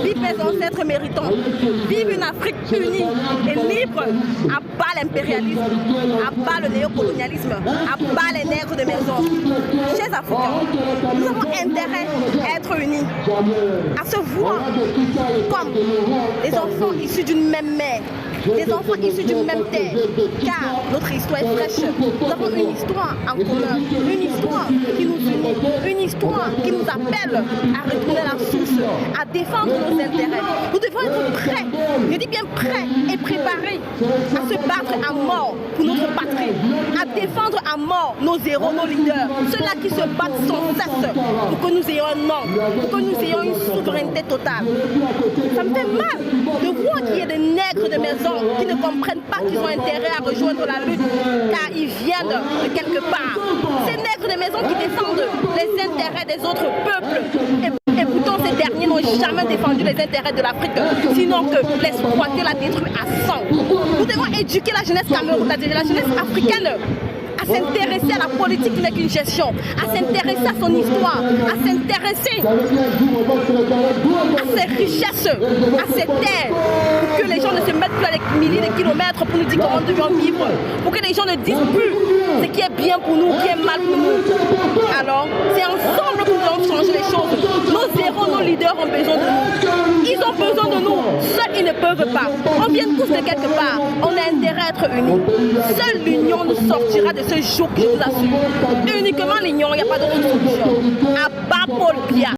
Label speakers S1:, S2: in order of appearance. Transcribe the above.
S1: vive mes ancêtres méritants, vive une Afrique unie et libre, à bas l'impérialisme, à bas le néocolonialisme, à bas les nègres de maison. Chers Africains, nous avons intérêt à être unis, à se voir comme les enfants issus d'une même mère, des enfants issus d'une même terre, car notre histoire est fraîche. Nous avons une histoire en commun, une histoire qui nous unit, une histoire qui nous appelle à retourner à la source, à défendre nos intérêts. Nous devons être prêts, je dis bien prêts et préparés à se battre à mort pour notre patrie, à défendre à mort nos héros, nos leaders, ceux-là qui se battent sans cesse pour que nous ayons un nom, pour que nous ayons une souveraineté totale. Ça me fait mal de voir qu'il y ait des nègres de maison qui ne comprennent pas qu'ils ont intérêt à rejoindre la lutte car ils viennent de quelque part. Ces nègres de maison qui défendent les intérêts des autres peuples et pourtant ces derniers n'ont jamais défendu les intérêts de l'Afrique sinon que l'exploiter, la détruire à 100. Nous devons éduquer la jeunesse camerounaise, la jeunesse africaine à s'intéresser à la politique qui n'est qu'une gestion, à s'intéresser à son histoire, à s'intéresser à ses richesses, à ses terres, pour que les gens ne se mettent plus à des milliers de kilomètres pour nous dire comment nous devons vivre, pour que les gens ne disent plus ce qui est bien pour nous, ce qui est mal pour nous. Alors, c'est ensemble que nous devons changer les choses. Nos héros, nos leaders ont besoin de nous. Ils ont besoin de nous. Seuls, ils ne peuvent pas. On vient tous de quelque part. On a intérêt à être unis. Seule l'union nous sortira de ce jour que je vous assure. Uniquement l'union, il n'y a pas d'autre solution. À bas Paul Biya.